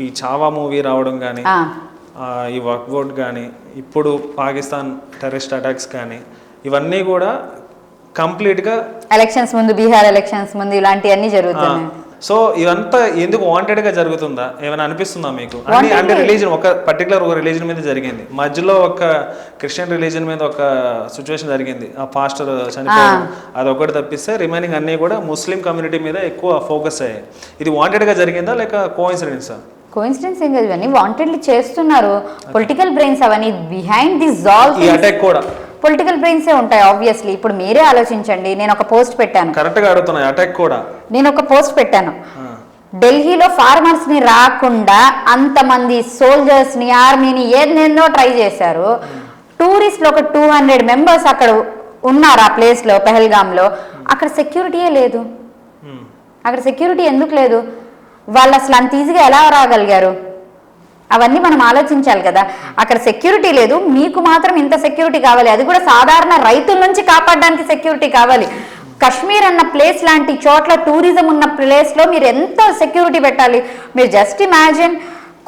ఈ చావా మూవీ రావడం కానీ ఈ వర్క్ బోర్డ్ కానీ ఇప్పుడు పాకిస్తాన్ టెర్రరిస్ట్ అటాక్స్ కానీ ఇవన్నీ కూడా కంప్లీట్గా ఎలక్షన్స్ ముందు బీహార్ ఎలక్షన్స్ ముందు ఇలాంటివన్నీ జరుగుతున్నాయి. సో ఇదంతా ఎందుకు వాంటెడ్గా జరుగుతుందా ఏమైనా అనిపిస్తుందా మీకు? అంటే రిలీజన్ ఒక పర్టికులర్ ఒక రిలీజన్ మీద జరిగింది, మధ్యలో ఒక క్రిస్టియన్ రిలీజన్ మీద ఒక సిచ్యువేషన్ జరిగింది, ఆ పాస్టర్ చనిపోవడం, అదొకటి తప్పిస్తే రిమైనింగ్ అన్నీ కూడా ముస్లిం కమ్యూనిటీ మీద ఎక్కువ ఫోకస్ అయ్యాయి. ఇది వాంటెడ్గా జరిగిందా లేక కోఇన్సిడెన్సా? కోఇన్సిడెన్స్ ఏం కాదు, ఇవన్నీ వాంటెడ్లీ చేస్తున్నారు. పొలిటికల్ బ్రెయిన్స్ అవన్నీ బిహైండ్ దిస్ ఆల్ ఈ అటాక్ కూడా పొలిటికల్ బ్రెయిన్సే ఉంటాయి ఆబ్వియస్లీ. ఇప్పుడు మీరే ఆలోచించండి, నేను ఒక పోస్ట్ పెట్టాను, కరెక్ట్గా అడుగుతున్నాయి, అటాక్ కూడా నేను ఒక పోస్ట్ పెట్టాను, ఢిల్లీలో ఫార్మర్స్ ని రాకుండా అంతమంది సోల్జర్స్ ని ఆర్మీని ఏదెన్నో ట్రై చేశారు. టూరిస్టులు ఒక 200 మెంబర్స్ అక్కడ ఉన్నారు ఆ ప్లేస్ లో, పెహల్గామ్ లో. అక్కడ సెక్యూరిటీయే లేదు. అక్కడ సెక్యూరిటీ ఎందుకు లేదు? వాళ్ళు అసలు అంత ఈజీగా ఎలా రాగలిగారు? అవన్నీ మనం ఆలోచించాలి కదా. అక్కడ సెక్యూరిటీ లేదు, మీకు మాత్రం ఇంత సెక్యూరిటీ కావాలి, అది కూడా సాధారణ రైతుల నుంచి కాపాడడానికి సెక్యూరిటీ కావాలి. కాశ్మీర్ అన్న ప్లేస్ లాంటి చోట్ల, టూరిజం ఉన్న ప్లేస్లో మీరు ఎంత సెక్యూరిటీ పెట్టాలి? మీరు జస్ట్ ఇమాజిన్,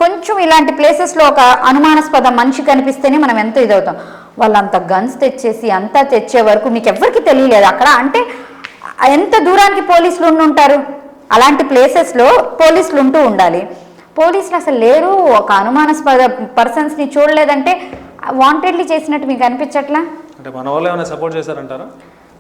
కొంచెం ఇలాంటి ప్లేసెస్లో ఒక అనుమానాస్పద మనిషి కనిపిస్తేనే మనం ఎంతో ఇదవుతాం. వాళ్ళు అంత గన్స్ తెచ్చేసి అంతా తెచ్చే వరకు మీకు ఎవరికి తెలియలేదు అక్కడ. అంటే ఎంత దూరానికి పోలీసులు ఉండుంటారు? అలాంటి ప్లేసెస్లో పోలీసులు ఉంటూ ఉండాలి. పోలీసులు అసలు లేరు, ఒక అనుమానాస్పద పర్సన్స్ని చూడలేదంటే వాంటెడ్లీ చేసినట్టు మీకు అనిపించట్లా? అంటే మన వాళ్ళు ఏమైనా సపోర్ట్ చేశారంటారా?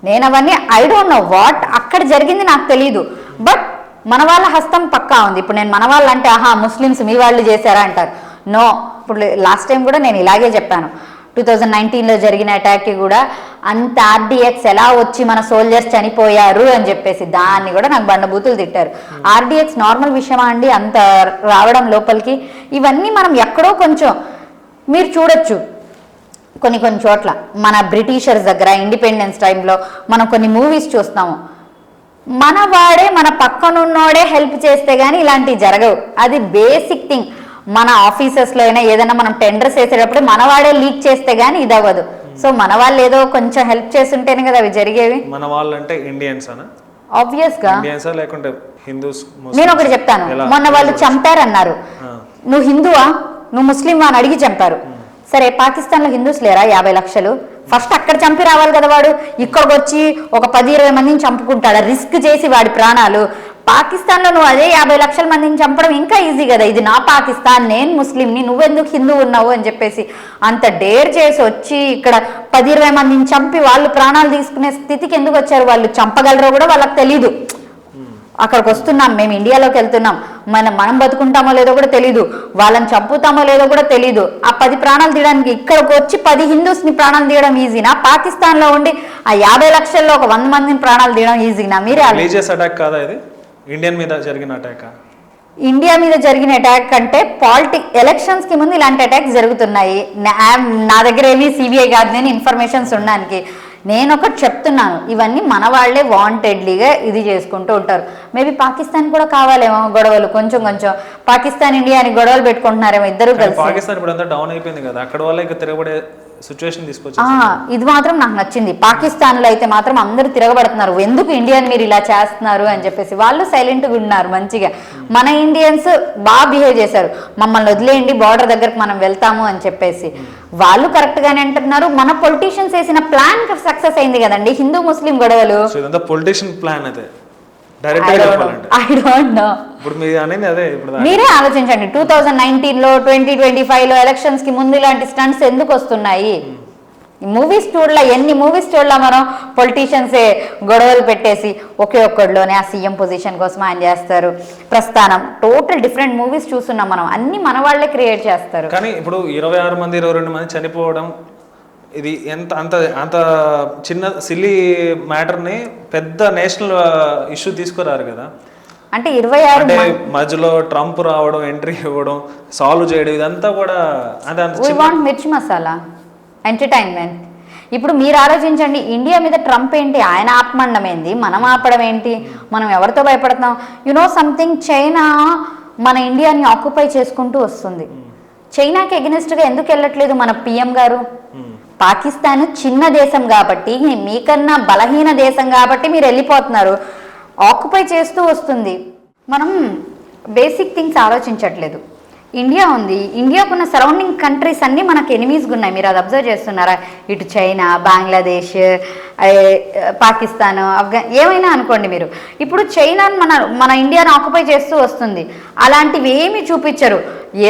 నేను అవన్నీ ఐ డోంట్ నో వాట్ అక్కడ జరిగింది, నాకు తెలియదు. బట్ మన వాళ్ళ హస్తం పక్కా ఉంది. ఇప్పుడు నేను మన వాళ్ళు అంటే ఆహా ముస్లిమ్స్ మీ వాళ్ళు చేశారా అంటారు. నో, ఇప్పుడు లాస్ట్ టైం కూడా నేను ఇలాగే చెప్పాను. 2019లో జరిగిన అటాక్కి కూడా అంత ఆర్డిఎక్స్ ఎలా వచ్చి మన సోల్జర్స్ చనిపోయారు అని చెప్పేసి దాన్ని కూడా నాకు బండబూతులు తిట్టారు. ఆర్డిఎక్స్ నార్మల్ విషయమా అండి అంత రావడం లోపలికి? ఇవన్నీ మనం ఎక్కడో కొంచెం మీరు చూడొచ్చు కొన్ని చోట్ల. మన బ్రిటిషర్స్ దగ్గర ఇండిపెండెన్స్ టైంలో మనం కొన్ని మూవీస్ చూస్తాము, మన వాడే మన పక్కనున్నోడే హెల్ప్ చేస్తే కానీ ఇలాంటివి జరగవు. అది బేసిక్ థింగ్. మన ఆఫీసెస్లో అయినా ఏదైనా మనం టెండర్స్ వేసేటప్పుడు మనవాడే లీక్ చేస్తే గానీ ఇది అవ్వదు. సో మన వాళ్ళు ఏదో కొంచెం హెల్ప్ చేస్తుంటేనే కదా అవి జరిగేవి. మన వాళ్ళు అంటే ఇండియన్స్ ఆబ్వియస్ గా లేకుంటే హిందూస్? నేను ఒకటి చెప్తాను, మొన్న వాళ్ళు చంపారన్నారు, నువ్వు హిందువా నువ్వు ముస్లింవా అని అడిగి చంపారు. సరే, పాకిస్తాన్లో హిందూస్ లేరా 50 లక్షలు? ఫస్ట్ అక్కడ చంపి రావాలి కదా వాడు. ఇక్కడికి వచ్చి ఒక 10-20 మందిని చంపుకుంటాడు, రిస్క్ చేసి వాడి ప్రాణాలు. పాకిస్తాన్లో నువ్వు అదే 50 లక్షల మందిని చంపడం ఇంకా ఈజీ కదా. ఇది నా పాకిస్తాన్, నేను ముస్లింని, నువ్వెందుకు హిందూ ఉన్నావు అని చెప్పేసి అంత డేర్ చేసి వచ్చి ఇక్కడ 10-20 మందిని చంపి వాళ్ళు ప్రాణాలు తీసుకునే స్థితికి ఎందుకు వచ్చారు? వాళ్ళు చంపగలరో కూడా వాళ్ళకి తెలీదు. అక్కడికి వస్తున్నాం, మేము ఇండియాలోకి వెళ్తున్నాం, మనం బతుకుంటామో లేదో కూడా తెలీదు, వాళ్ళని చంపుతామో లేదో కూడా తెలీదు. ఆ 10 ప్రాణాలు తీయడానికి ఇక్కడికి వచ్చి 10 హిందూస్ని ప్రాణాలు తీయడం ఈజీనా? పాకిస్తాన్లో ఉండి ఆ 50 లక్షల్లో ఒక 100 మందిని ప్రాణాలు తీయడం ఈజీనా? మీరే అటాక్ కాదా ఇది? ఇండియన్ మీద జరిగిన అటాక్? ఇండియా మీద జరిగిన అటాక్ అంటే ఎలక్షన్స్ కి ముందు ఇలాంటి అటాక్స్ జరుగుతున్నాయి. నా దగ్గర ఏమీ సిబిఐ కాదు, నేను ఇన్ఫర్మేషన్స్ ఉండడానికి నేను ఒకటి చెప్తున్నాను. ఇవన్నీ మన వాళ్లే వాంటెడ్లీగా ఇది చేసుకుంటూ ఉంటారు. మేబీ పాకిస్తాన్ కూడా కావాలేమో గొడవలు, కొంచెం పాకిస్తాన్ ఇండియా అని గొడవలు పెట్టుకుంటున్నారేమో ఇద్దరు కలిసి. పాకిస్తాన్ ఇప్పుడు అంతా డౌన్ అయిపోయింది కదా, అక్కడ వల్ల ఇక తిరగబడే సిచ్యువేషన్ తీసుకొచ్చి ఇది మాత్రం నాకు నచ్చింది. పాకిస్తాన్లో అయితే మాత్రం అందరూ తిరగబడుతున్నారు, ఎందుకు ఇండియన్ మీరు ఇలా చేస్తున్నారు అని చెప్పేసి. వాళ్ళు సైలెంట్గా ఉన్నారు మంచిగా. మన ఇండియన్స్ బాగా బిహేవ్ చేశారు, మమ్మల్ని వదిలేయండి బార్డర్ దగ్గరకు మనం వెళ్తాము అని చెప్పేసి. వాళ్ళు కరెక్ట్ గానే అంటున్నారు. మన పొలిటీషియన్స్ వేసిన ప్లాన్ సక్సెస్ అయింది కదండి, హిందూ ముస్లిం గొడవలు. పొలిటీషియన్ ప్లాన్ అదే. మీరే ఆలోచించండి, 2019లో 2025లో ఎలక్షన్స్ కి ముందు ఇలాంటి స్టంట్స్ ఎందుకు వస్తున్నాయి? మూవీస్ చూడలా, ఎన్ని మూవీస్ చూడలా మనం. పొలిటీషియన్సే గొడవలు పెట్టేసి ఒకే ఒక్కడిలోనే ఆ సీఎం పొజిషన్ కోసం ఆయన చేస్తారు. ప్రస్థానం టోటల్ డిఫరెంట్ మూవీస్ చూస్తున్నాం మనం. అన్ని మన వాళ్ళే క్రియేట్ చేస్తారు. కానీ ఇప్పుడు 26 మంది 22 మంది చనిపోవడం, ఇది అంత చిన్న సిల్లీ మ్యాటర్ని పెద్ద నేషనల్ ఇష్యూ తీసుకురారు కదా. అంటే 26 మధ్యలో ట్రంప్ రావడం, ఎంట్రీ ఇవ్వడం, సాల్వ్ చేయడం, ఇదంతా కూడా మిర్చి మసాలా ఎంటర్టైన్మెంట్. ఇప్పుడు మీరు ఆలోచించండి, ఇండియా మీద ట్రంప్ ఏంటి, ఆయన ఆపమండం ఏంటి, మనం ఆపడం ఏంటి? మనం ఎవరితో భయపడుతున్నాం? సంథింగ్, చైనా మన ఇండియాని ఆక్యుపై చేసుకుంటూ వస్తుంది. చైనాకి ఎగెనిస్ట్గా ఎందుకు వెళ్ళట్లేదు మన పిఎం గారు? పాకిస్తాన్ చిన్న దేశం కాబట్టి, మీకన్నా బలహీన దేశం కాబట్టి మీరు వెళ్ళిపోతున్నారు. ఆక్యుపై చేస్తూ వస్తుంది. మనం బేసిక్ థింగ్స్ ఆలోచించట్లేదు. ఇండియా ఉంది. ఇండియాకున్న సరౌండింగ్ కంట్రీస్ అన్నీ మనకు ఎనిమీస్గా ఉన్నాయి. మీరు అది అబ్జర్వ్ చేస్తున్నారా? ఇటు చైనా, బంగ్లాదేశ్, పాకిస్తాన్, ఏమైనా అనుకోండి మీరు. ఇప్పుడు చైనా మన ఇండియాను ఆక్యుపై చేస్తూ వస్తుంది. అలాంటివి ఏమి చూపించరు.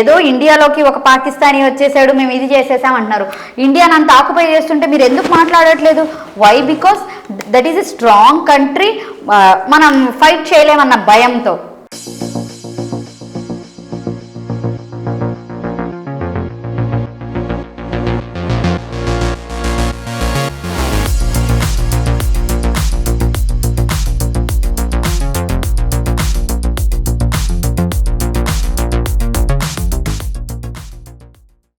ఏదో ఇండియాలోకి ఒక పాకిస్తానీ వచ్చేసాడు, మేము ఇది చేసేసాం అంటున్నారు. ఇండియాని అంత ఆక్యుపై చేస్తుంటే మీరు ఎందుకు మాట్లాడట్లేదు? Why? Because that is a strong country. మనం ఫైట్ చేయలేమన్న భయంతో.